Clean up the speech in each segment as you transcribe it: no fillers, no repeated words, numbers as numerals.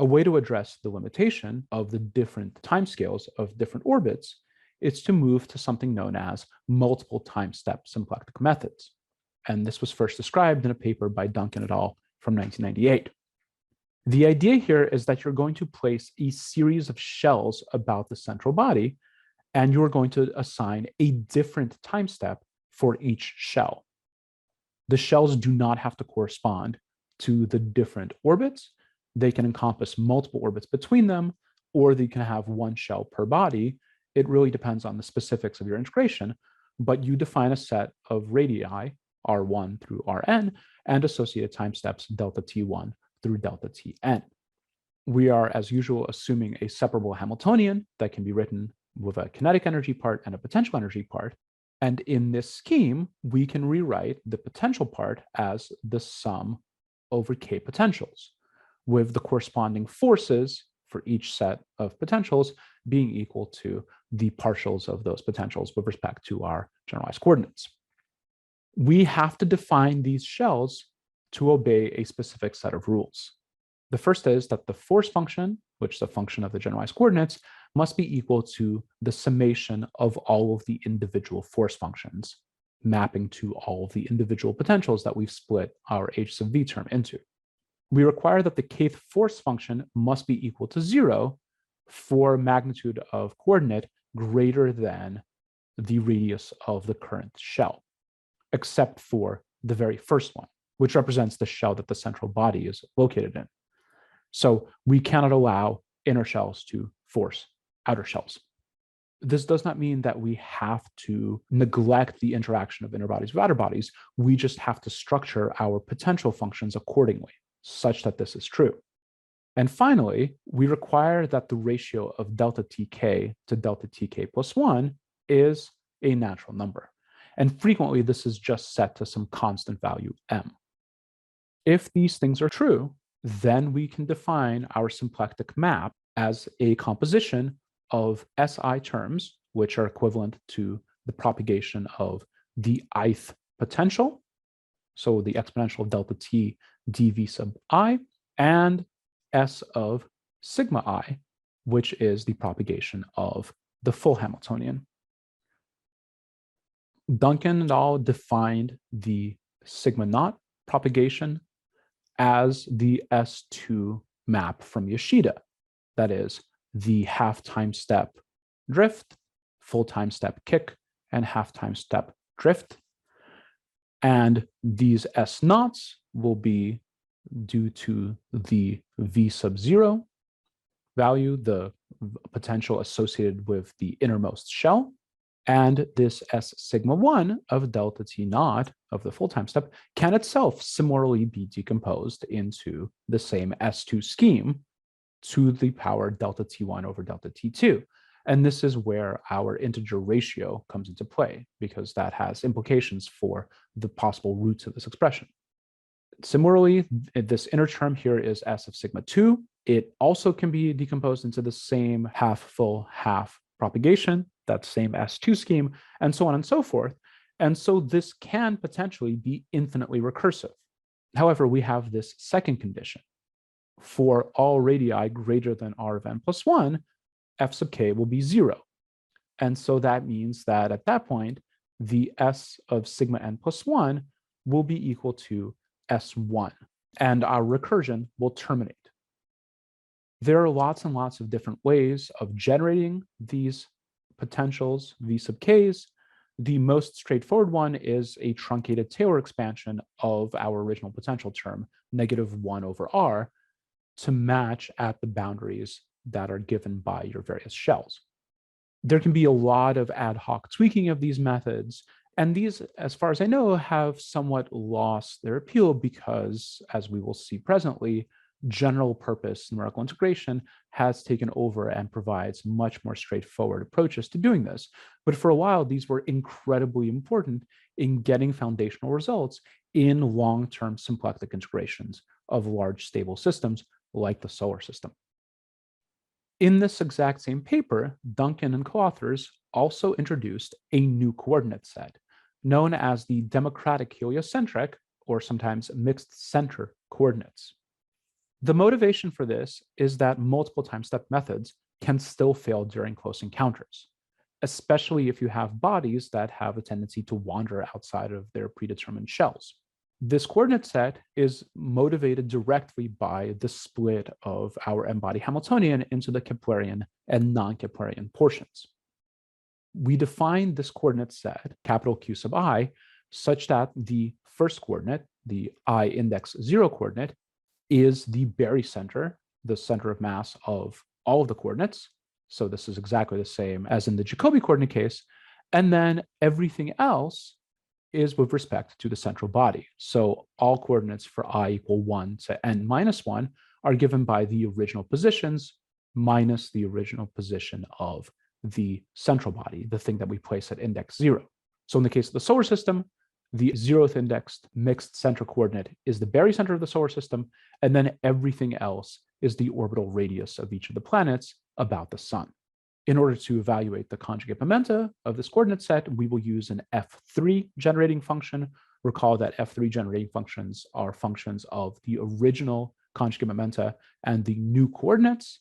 A way to address the limitation of the different timescales of different orbits is to move to something known as multiple time-step symplectic methods. And this was first described in a paper by Duncan et al. From 1998. The idea here is that you're going to place a series of shells about the central body, and you're going to assign a different time step for each shell. The shells do not have to correspond to the different orbits. They can encompass multiple orbits between them, or they can have one shell per body. It really depends on the specifics of your integration, but you define a set of radii, R1 through Rn, and associated time steps delta T1 through delta Tn. We are, as usual, assuming a separable Hamiltonian that can be written with a kinetic energy part and a potential energy part. And in this scheme, we can rewrite the potential part as the sum over k potentials, with the corresponding forces for each set of potentials being equal to the partials of those potentials with respect to our generalized coordinates. We have to define these shells to obey a specific set of rules. The first is that the force function, which is a function of the generalized coordinates, must be equal to the summation of all of the individual force functions, mapping to all of the individual potentials that we've split our h sub v term into. We require that the kth force function must be equal to 0 for magnitude of coordinate greater than the radius of the current shell, except for the very first one, which represents the shell that the central body is located in. So we cannot allow inner shells to force outer shells. This does not mean that we have to neglect the interaction of inner bodies with outer bodies. We just have to structure our potential functions accordingly, such that this is true. And finally, we require that the ratio of delta tk to delta tk plus 1 is a natural number. And frequently, this is just set to some constant value m. If these things are true, then we can define our symplectic map as a composition of SI terms, which are equivalent to the propagation of the ith potential, so the exponential of delta t dv sub I, and s of sigma I, which is the propagation of the full Hamiltonian. Duncan et al. Defined the sigma naught propagation as the S2 map from Yoshida. That is, the half time step drift, full time step kick, and half time step drift. And these S naughts will be due to the V sub 0 value, the potential associated with the innermost shell. And this S sigma 1 of delta T naught of the full time step can itself similarly be decomposed into the same S2 scheme to the power delta T1 over delta T2. And this is where our integer ratio comes into play, because that has implications for the possible roots of this expression. Similarly, this inner term here is S of sigma 2. It also can be decomposed into the same half full half propagation, that same S2 scheme, and so on and so forth. And so this can potentially be infinitely recursive. However, we have this second condition. For all radii greater than r of n plus 1, f sub k will be 0. And so that means that at that point, the s of sigma n plus 1 will be equal to s1, and our recursion will terminate. There are lots and lots of different ways of generating these potentials, v sub k's. The most straightforward one is a truncated Taylor expansion of our original potential term, -1 over r, to match at the boundaries that are given by your various shells. There can be a lot of ad hoc tweaking of these methods, and these, as far as I know, have somewhat lost their appeal because, as we will see presently, general purpose numerical integration has taken over and provides much more straightforward approaches to doing this. But for a while, these were incredibly important in getting foundational results in long-term symplectic integrations of large stable systems like the solar system. In this exact same paper, Duncan and co-authors also introduced a new coordinate set known as the democratic heliocentric, or sometimes mixed center coordinates. The motivation for this is that multiple time step methods can still fail during close encounters, especially if you have bodies that have a tendency to wander outside of their predetermined shells. This coordinate set is motivated directly by the split of our M-body Hamiltonian into the Keplerian and non-Keplerian portions. We define this coordinate set, capital Q sub I, such that the first coordinate, the I index 0 coordinate, is the barycenter, the center of mass of all of the coordinates. So this is exactly the same as in the Jacobi coordinate case. And then everything else is with respect to the central body. So all coordinates for I equal 1 to n minus 1 are given by the original positions minus the original position of the central body, the thing that we place at index 0. So in the case of the solar system, the 0th indexed mixed center coordinate is the barycenter of the solar system, and then everything else is the orbital radius of each of the planets about the sun. In order to evaluate the conjugate momenta of this coordinate set, we will use an F3 generating function. Recall that F3 generating functions are functions of the original conjugate momenta and the new coordinates.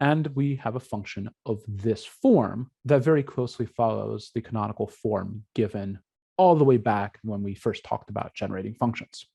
And we have a function of this form that very closely follows the canonical form given all the way back when we first talked about generating functions.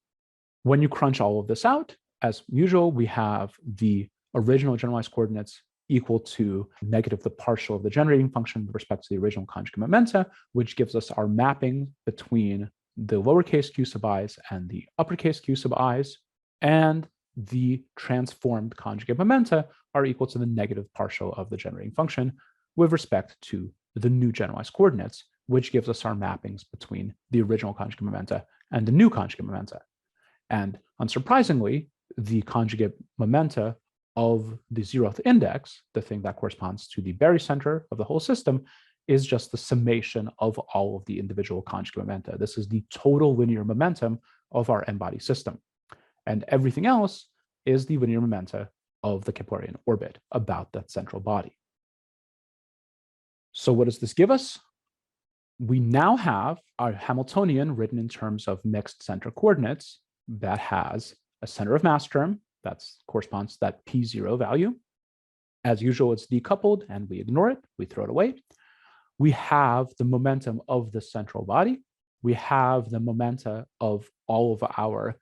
When you crunch all of this out, as usual, we have the original generalized coordinates equal to negative the partial of the generating function with respect to the original conjugate momenta, which gives us our mapping between the lowercase q sub i's and the uppercase q sub i's, and the transformed conjugate momenta are equal to the negative partial of the generating function with respect to the new generalized coordinates, which gives us our mappings between the original conjugate momenta and the new conjugate momenta. And unsurprisingly, the conjugate momenta of the 0th index, the thing that corresponds to the barycenter of the whole system, is just the summation of all of the individual conjugate momenta. This is the total linear momentum of our n-body system. And everything else is the linear momenta of the Keplerian orbit about that central body. So what does this give us? We now have our Hamiltonian written in terms of mixed center coordinates that has a center of mass term that corresponds to that P0 value. As usual, it's decoupled and we ignore it, we throw it away. We have the momentum of the central body. We have the momenta of all of our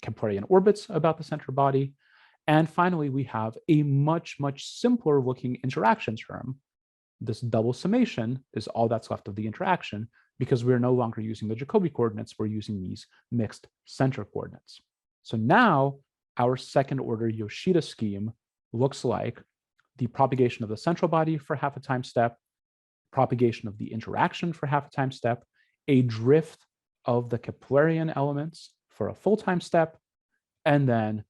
Keplerian orbits about the central body. And finally, we have a much, much simpler looking interaction term. This double summation is all that's left of the interaction because we're no longer using the Jacobi coordinates, we're using these mixed center coordinates. So now our second order Yoshida scheme looks like the propagation of the central body for half a time step, propagation of the interaction for half a time step, a drift of the Keplerian elements for a full time step, and then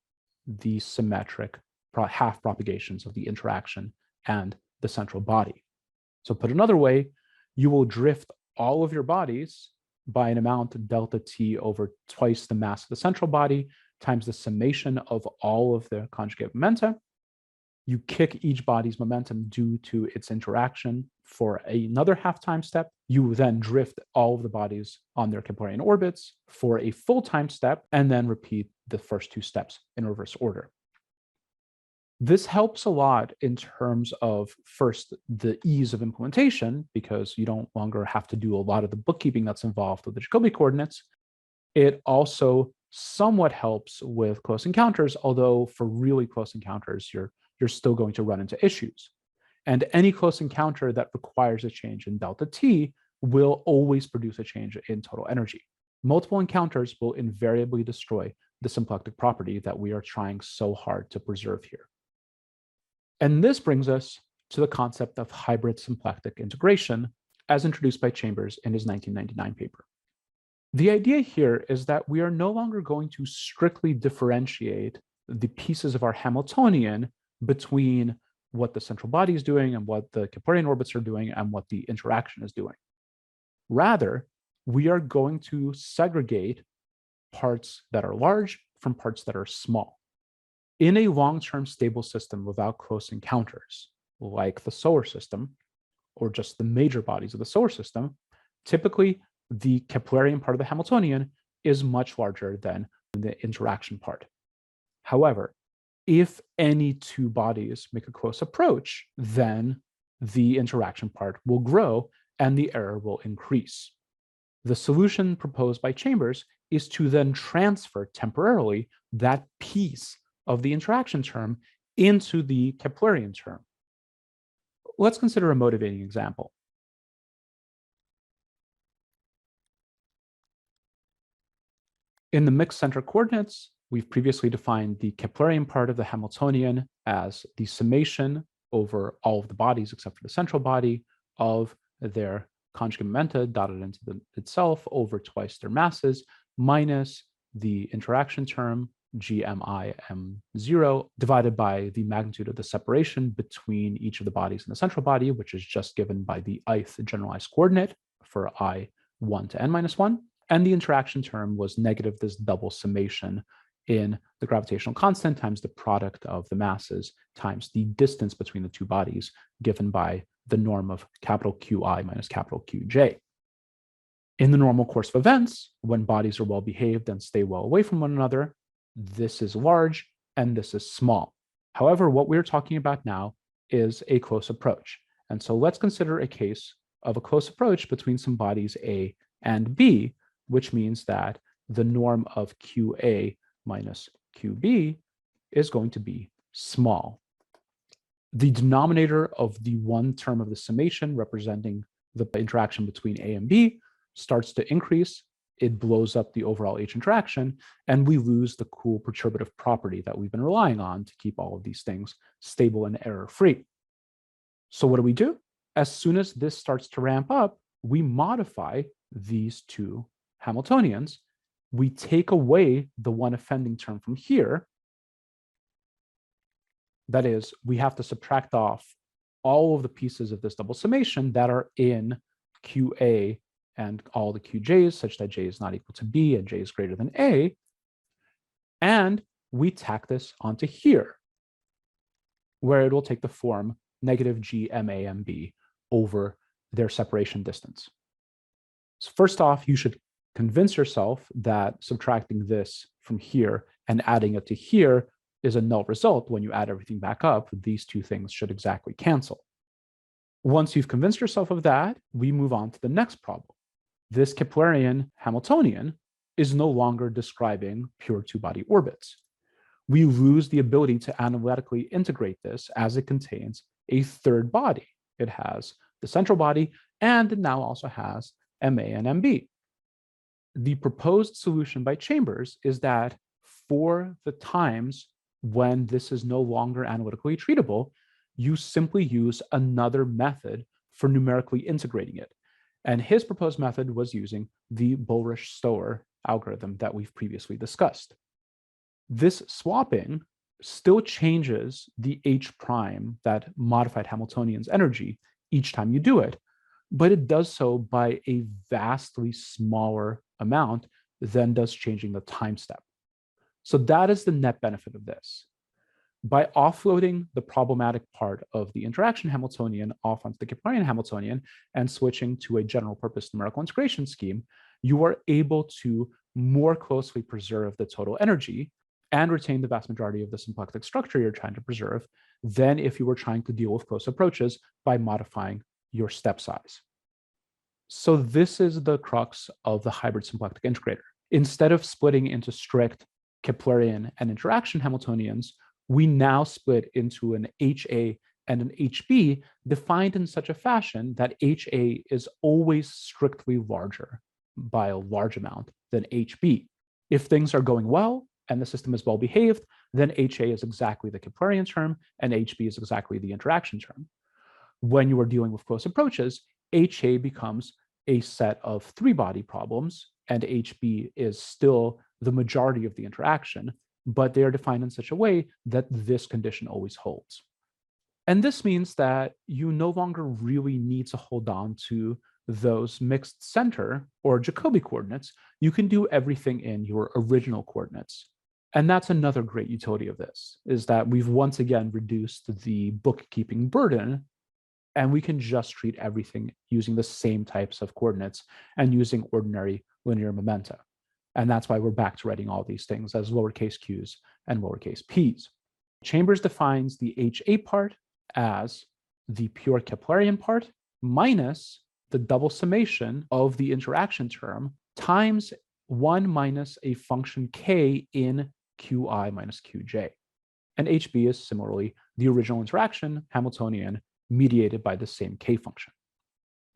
the symmetric half propagations of the interaction and the central body. So put another way, you will drift all of your bodies by an amount delta t over twice the mass of the central body times the summation of all of the conjugate momenta. You kick each body's momentum due to its interaction for another half time step. You then drift all of the bodies on their Keplerian orbits for a full time step, and then repeat the first two steps in reverse order. This helps a lot in terms of, first, the ease of implementation, because you don't longer have to do a lot of the bookkeeping that's involved with the Jacobi coordinates. It also somewhat helps with close encounters, although for really close encounters, you're still going to run into issues. And any close encounter that requires a change in delta t will always produce a change in total energy. Multiple encounters will invariably destroy the symplectic property that we are trying so hard to preserve here. And this brings us to the concept of hybrid symplectic integration, as introduced by Chambers in his 1999 paper. The idea here is that we are no longer going to strictly differentiate the pieces of our Hamiltonian between what the central body is doing and what the Keplerian orbits are doing and what the interaction is doing. Rather, we are going to segregate parts that are large from parts that are small. In a long-term stable system without close encounters, like the solar system, or just the major bodies of the solar system, typically the Keplerian part of the Hamiltonian is much larger than the interaction part. However, If any two bodies make a close approach, then the interaction part will grow and the error will increase. The solution proposed by Chambers is to then transfer temporarily that piece of the interaction term into the Keplerian term. Let's consider a motivating example. In the mixed center coordinates, we've previously defined the Keplerian part of the Hamiltonian as the summation over all of the bodies except for the central body of their conjugate momenta dotted into itself over twice their masses minus the interaction term GMI M0 divided by the magnitude of the separation between each of the bodies in the central body, which is just given by the ith generalized coordinate for I1 to n minus 1. And the interaction term was negative this double summation in the gravitational constant times the product of the masses times the distance between the two bodies given by the norm of capital QI minus capital QJ. In the normal course of events, when bodies are well behaved and stay well away from one another, this is large and this is small. However, what we're talking about now is a close approach. And so let's consider a case of a close approach between some bodies A and B, which means that the norm of QA minus QB is going to be small. The denominator of the one term of the summation representing the interaction between A and B starts to increase. It blows up the overall H interaction, and we lose the cool perturbative property that we've been relying on to keep all of these things stable and error-free. So what do? As soon as this starts to ramp up, we modify these two Hamiltonians. We take away the one offending term from here. That is, we have to subtract off all of the pieces of this double summation that are in QA and all the QJs such that J is not equal to B and J is greater than A. And we tack this onto here, where it will take the form negative GMAMB over their separation distance. So first off, you should convince yourself that subtracting this from here and adding it to here is a null result. When you add everything back up, these two things should exactly cancel. Once you've convinced yourself of that, we move on to the next problem. This Keplerian Hamiltonian is no longer describing pure two-body orbits. We lose the ability to analytically integrate this as it contains a third body. It has the central body, and it now also has MA and MB. The proposed solution by Chambers is that for the times when this is no longer analytically treatable, you simply use another method for numerically integrating it. And his proposed method was using the Bullrich-Stower algorithm that we've previously discussed. This swapping still changes the H prime, that modified Hamiltonian's energy, each time you do it, but it does so by a vastly smaller amount than does changing the time step. So that is the net benefit of this. By offloading the problematic part of the interaction Hamiltonian off onto the Keplerian Hamiltonian and switching to a general purpose numerical integration scheme, you are able to more closely preserve the total energy and retain the vast majority of the symplectic structure you're trying to preserve than if you were trying to deal with close approaches by modifying your step size. So this is the crux of the hybrid symplectic integrator. Instead of splitting into strict Keplerian and interaction Hamiltonians, we now split into an HA and an HB defined in such a fashion that HA is always strictly larger by a large amount than HB. If things are going well and the system is well behaved, then HA is exactly the Keplerian term and HB is exactly the interaction term. When you are dealing with close approaches, HA becomes a set of three-body problems and HB is still the majority of the interaction, but they are defined in such a way that this condition always holds. And this means that you no longer really need to hold on to those mixed center or Jacobi coordinates. You can do everything in your original coordinates. And that's another great utility of this, is that we've once again reduced the bookkeeping burden, and we can just treat everything using the same types of coordinates and using ordinary linear momenta. And that's why we're back to writing all these things as lowercase q's and lowercase p's. Chambers defines the HA part as the pure Keplerian part minus the double summation of the interaction term times 1 minus a function k in qi minus qj. And HB is similarly the original interaction, Hamiltonian, mediated by the same k function.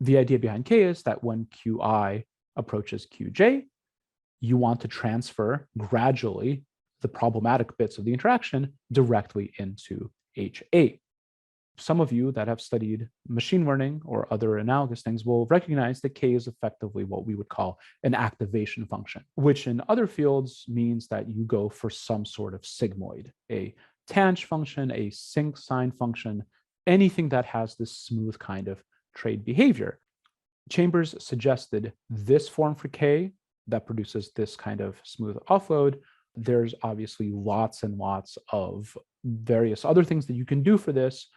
The idea behind k is that when qi approaches qj, you want to transfer gradually the problematic bits of the interaction directly into HA. Some of you that have studied machine learning or other analogous things will recognize that k is effectively what we would call an activation function, which in other fields means that you go for some sort of sigmoid, a tanh function, a sinc sine function, anything that has this smooth kind of trade behavior. Chambers suggested this form for k that produces this kind of smooth offload. There's obviously lots and lots of various other things that you can do for this.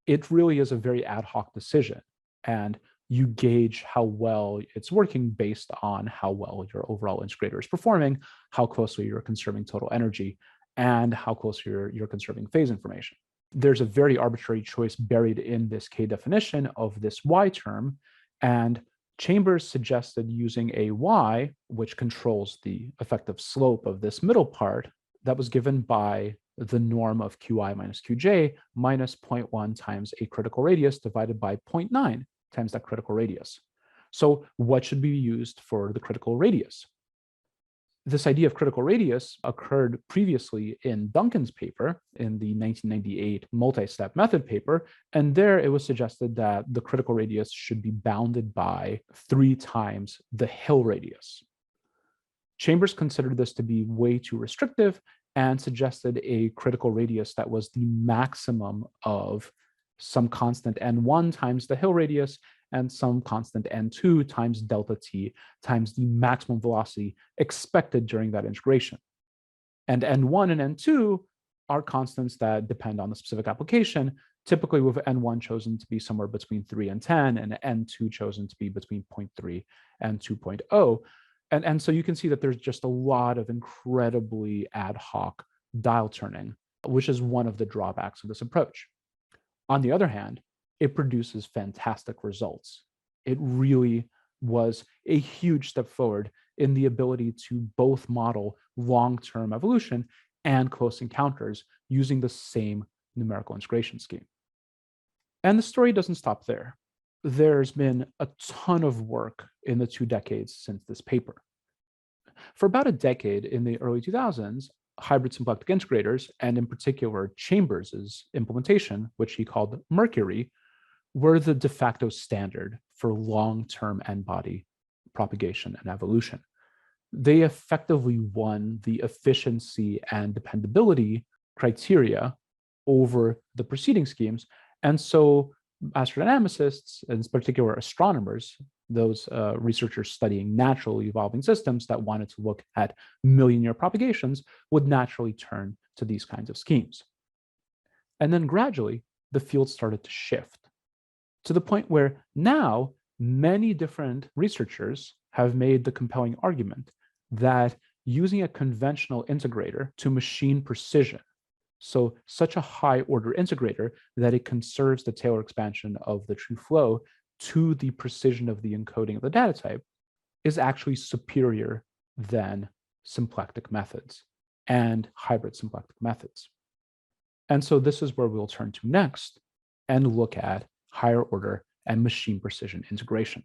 It really is a very ad hoc decision, and you gauge how well it's working based on how well your overall integrator is performing, how closely you're conserving total energy, and how closely you're conserving phase information. There's a very arbitrary choice buried in this k definition of this y term, and Chambers suggested using a y, which controls the effective slope of this middle part, that was given by the norm of qi minus qj minus 0.1 times a critical radius divided by 0.9 times that critical radius. So what should be used for the critical radius? This idea of critical radius occurred previously in Duncan's paper in the 1998 multi-step method paper, and there it was suggested that the critical radius should be bounded by 3 times the Hill radius. Chambers considered this to be way too restrictive and suggested a critical radius that was the maximum of some constant n1 times the Hill radius and some constant n2 times delta t times the maximum velocity expected during that integration. And n1 and n2 are constants that depend on the specific application, typically with n1 chosen to be somewhere between 3 and 10, and n2 chosen to be between 0.3 and 2.0. And so you can see that there's just a lot of incredibly ad hoc dial turning, which is one of the drawbacks of this approach. On the other hand, it produces fantastic results. It really was a huge step forward in the ability to both model long-term evolution and close encounters using the same numerical integration scheme. And the story doesn't stop there. There's been a ton of work in the 2 decades since this paper. For about a decade in the early 2000s, hybrid symplectic integrators, and in particular Chambers' implementation, which he called Mercury, were the de facto standard for long-term n-body propagation and evolution. They effectively won the efficiency and dependability criteria over the preceding schemes. And so astrodynamicists, and in particular astronomers, those researchers studying naturally evolving systems that wanted to look at million-year propagations, would naturally turn to these kinds of schemes. And then gradually, the field started to shift to the point where now many different researchers have made the compelling argument that using a conventional integrator to machine precision, so such a high order integrator that it conserves the Taylor expansion of the true flow to the precision of the encoding of the data type, is actually superior than symplectic methods and hybrid symplectic methods. And so this is where we'll turn to next and look at higher order and machine precision integration.